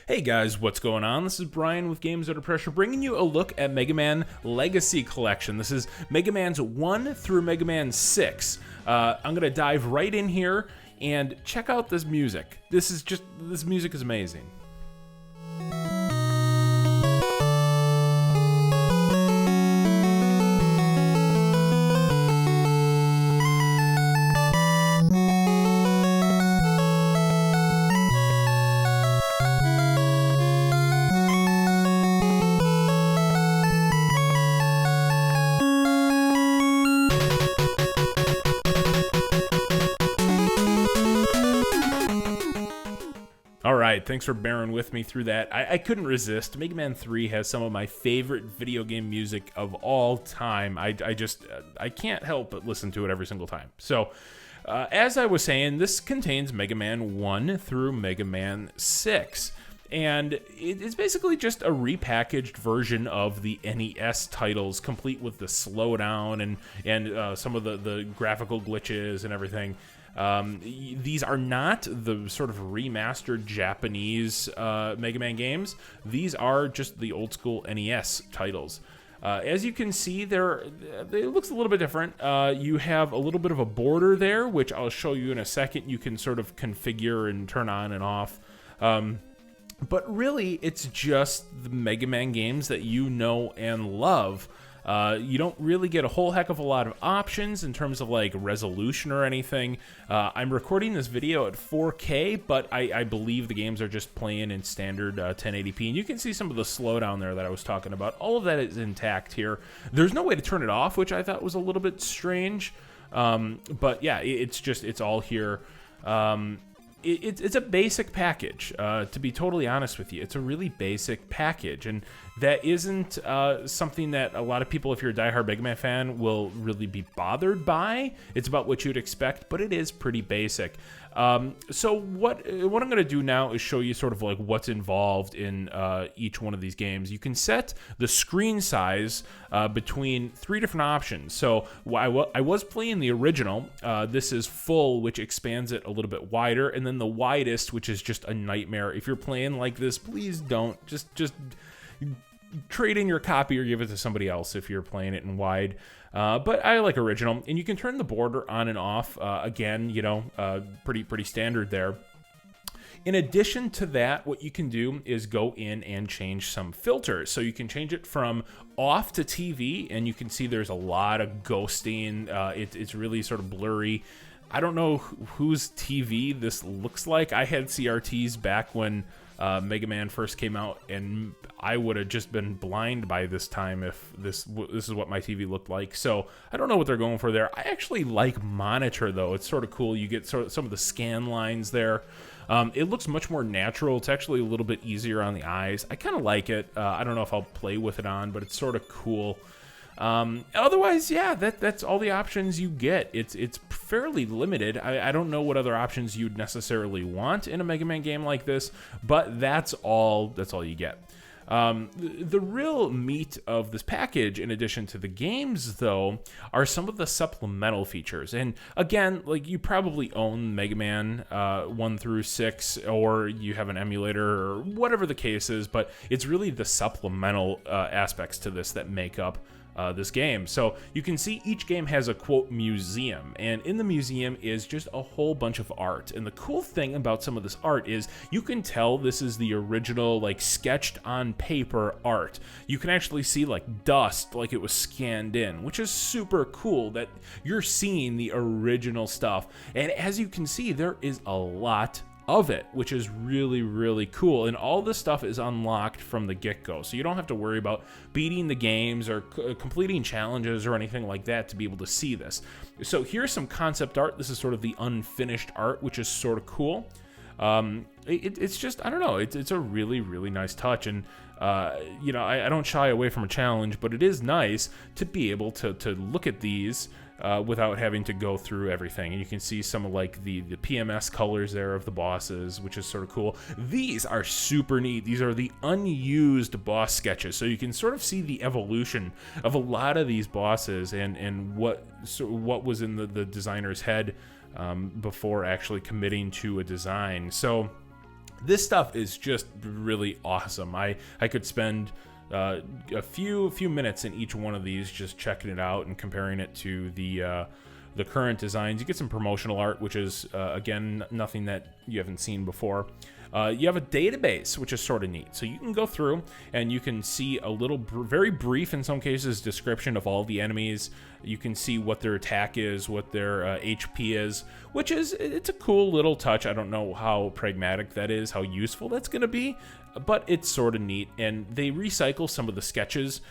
Hey guys, what's going on? This is Brian with Games Under Pressure, bringing you a look at Mega Man Legacy Collection. This is Mega Man's 1 through Mega Man 6. I'm going to dive right in here and check out this music. This music is amazing. Alright, thanks for bearing with me through that. I couldn't resist. Mega Man 3 has some of my favorite video game music of all time. I can't help but listen to it every single time. So, as I was saying, this contains Mega Man 1 through Mega Man 6. And it's basically just a repackaged version of the NES titles, complete with the slowdown and some of the graphical glitches and everything. These are not the sort of remastered Japanese Mega Man games. These are just the old school NES titles. As you can see, it looks a little bit different. You have a little bit of a border there, which I'll show you in a second. You can sort of configure and turn on and off. But really, it's just the Mega Man games that you know and love. You don't really get a whole heck of a lot of options in terms of like resolution or anything. I'm recording this video at 4K, but I believe the games are just playing in standard 1080p. And you can see some of the slowdown there that I was talking about. All of that is intact here. There's no way to turn it off, which I thought was a little bit strange. But yeah, it's all here. It's a basic package, to be totally honest with you. It's a really basic package, and that isn't something that a lot of people, if you're a diehard Mega Man fan, will really be bothered by. It's about what you'd expect, but it is pretty basic. So what I'm going to do now is show you sort of like what's involved in each one of these games. You can set the screen size between 3 different options. So I was playing the original. This is full, which expands it a little bit wider, and then the widest, which is just a nightmare. If you're playing like this, please don't. Just trade in your copy or give it to somebody else if you're playing it in wide. But I like original, and you can turn the border on and off. Again, pretty standard there. In addition to that, what you can do is go in and change some filters. So you can change it from off to TV, and you can see there's a lot of ghosting. It's really sort of blurry. I don't know whose TV this looks like. I had CRTs back when Mega Man first came out, and I would have just been blind by this time if this is what my TV looked like. So I don't know what they're going for there. I actually like monitor, though. It's sort of cool. You get sort of some of the scan lines there. It looks much more natural. It's actually a little bit easier on the eyes. I kind of like it. I don't know if I'll play with it on, but it's sort of cool. Otherwise, yeah, that's all the options you get. It's fairly limited. I don't know what other options you'd necessarily want in a Mega Man game like this, but that's all you get. The real meat of this package, in addition to the games, though, are some of the supplemental features. And again, like, you probably own Mega Man 1 through 6, or you have an emulator, or whatever the case is, but it's really the supplemental aspects to this that make up this game. So you can see each game has a quote museum, and in the museum is just a whole bunch of art. And the cool thing about some of this art is you can tell this is the original, like, sketched on paper art. You can actually see like dust, like it was scanned in, which is super cool that you're seeing the original stuff. And as you can see, there is a lot of it, which is really, really cool. And all this stuff is unlocked from the get-go, so you don't have to worry about beating the games or completing challenges or anything like that to be able to see this. So here's some concept art. This is sort of the unfinished art, which is sort of cool. It's just, I don't know, it's a really, really nice touch. And I don't shy away from a challenge, but it is nice to be able to look at these without having to go through everything. And you can see some of like the PMS colors there of the bosses, which is sort of cool. These are super neat. These are the unused boss sketches, so you can sort of see the evolution of a lot of these bosses and what was in the designer's head before actually committing to a design. So This stuff is just really awesome. I could spend a few minutes in each one of these just checking it out and comparing it to the current designs. You get some promotional art, which is again nothing that you haven't seen before. You have a database, which is sort of neat. So you can go through and you can see a little, very brief in some cases, description of all the enemies. You can see what their attack is, what their HP is, which is, it's a cool little touch. I don't know how pragmatic that is, how useful that's going to be, but it's sort of neat. And they recycle some of the sketches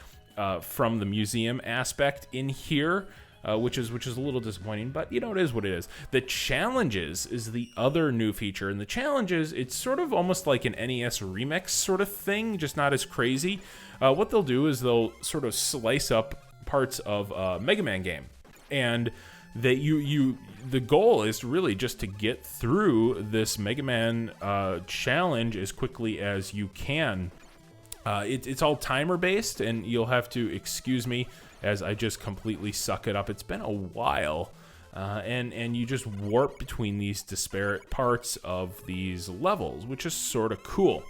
from the museum aspect in here. Which is a little disappointing, but you know, it is what it is. The challenges is the other new feature, and the challenges, it's sort of almost like an NES remix sort of thing, just not as crazy. What they'll do is they'll sort of slice up parts of a Mega Man game, and that the goal is really just to get through this Mega Man challenge as quickly as you can. It's all timer based, and you'll have to excuse me as I just completely suck it up. It's been a while, and you just warp between these disparate parts of these levels, which is sort of cool.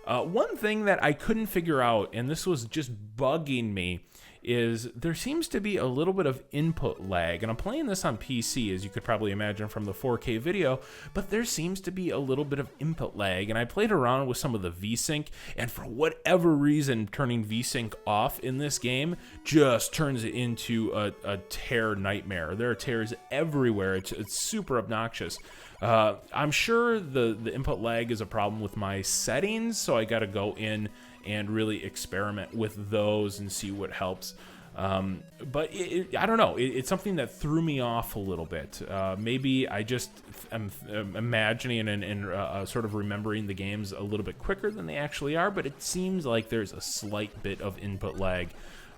One thing that I couldn't figure out, and this was just bugging me, is there seems to be a little bit of input lag, and I'm playing this on PC, as you could probably imagine from the 4K video, but there seems to be a little bit of input lag, and I played around with some of the VSync, and for whatever reason, turning VSync off in this game just turns it into a tear nightmare. There are tears everywhere. It's super obnoxious. I'm sure the input lag is a problem with my settings, so I gotta go in and really experiment with those and see what helps. But I don't know. It's something that threw me off a little bit. Maybe I just am imagining and sort of remembering the games a little bit quicker than they actually are, but it seems like there's a slight bit of input lag.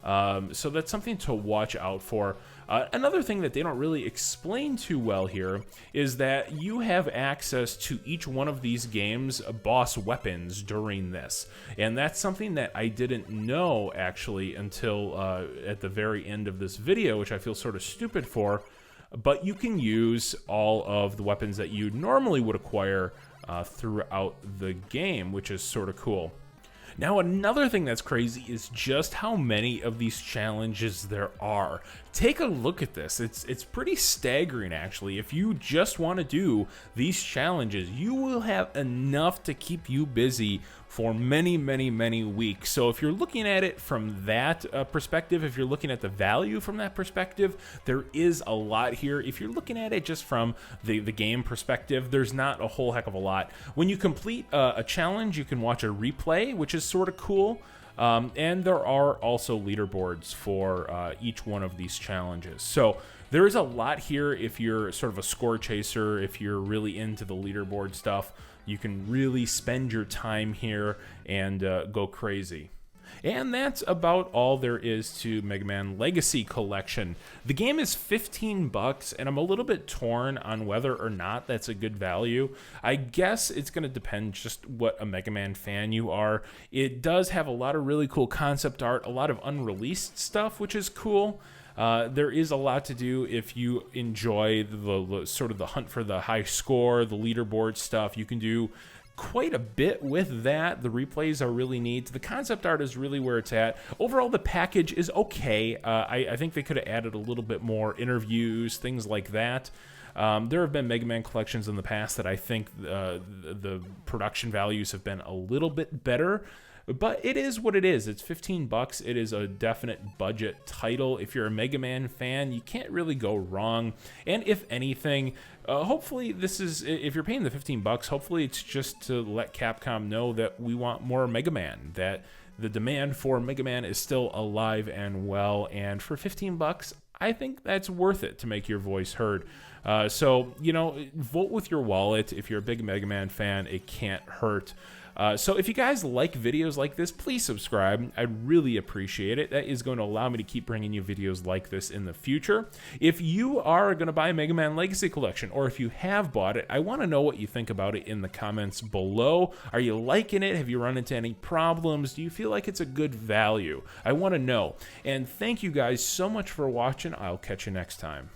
So that's something to watch out for. Another thing that they don't really explain too well here is that you have access to each one of these games' boss weapons during this. And that's something that I didn't know actually until at the very end of this video, which I feel sort of stupid for. But you can use all of the weapons that you normally would acquire throughout the game, which is sort of cool. Now, another thing that's crazy is just how many of these challenges there are. Take a look at this. It's pretty staggering, actually. If you just want to do these challenges, you will have enough to keep you busy for many, many, many weeks. So if you're looking at it from that perspective, if you're looking at the value from that perspective, there is a lot here. If you're looking at it just from the game perspective, there's not a whole heck of a lot. When you complete a challenge, you can watch a replay, which is sort of cool. And there are also leaderboards for each one of these challenges. So there is a lot here if you're sort of a score chaser, if you're really into the leaderboard stuff. You can really spend your time here and go crazy. And that's about all there is to Mega Man Legacy Collection. The game is $15, and I'm a little bit torn on whether or not that's a good value. I guess it's going to depend just what a Mega Man fan you are. It does have a lot of really cool concept art, a lot of unreleased stuff, which is cool. There is a lot to do if you enjoy the sort of the hunt for the high score, the leaderboard stuff. You can do quite a bit with that. The replays are really neat. The concept art is really where it's at. Overall, the package is okay. I think they could have added a little bit more interviews, things like that. There have been Mega Man collections in the past that I think the production values have been a little bit better. But it is what it is. It's $15. It is a definite budget title. If you're a Mega Man fan, you can't really go wrong. And if anything, hopefully this is, if you're paying the $15, hopefully it's just to let Capcom know that we want more Mega Man, that the demand for Mega Man is still alive and well. And for $15, I think that's worth it to make your voice heard. So, you know, vote with your wallet. If you're a big Mega Man fan, it can't hurt. So if you guys like videos like this, please subscribe. I'd really appreciate it. That is going to allow me to keep bringing you videos like this in the future. If you are going to buy a Mega Man Legacy Collection, or if you have bought it, I want to know what you think about it in the comments below. Are you liking it? Have you run into any problems? Do you feel like it's a good value? I want to know. And thank you guys so much for watching. I'll catch you next time.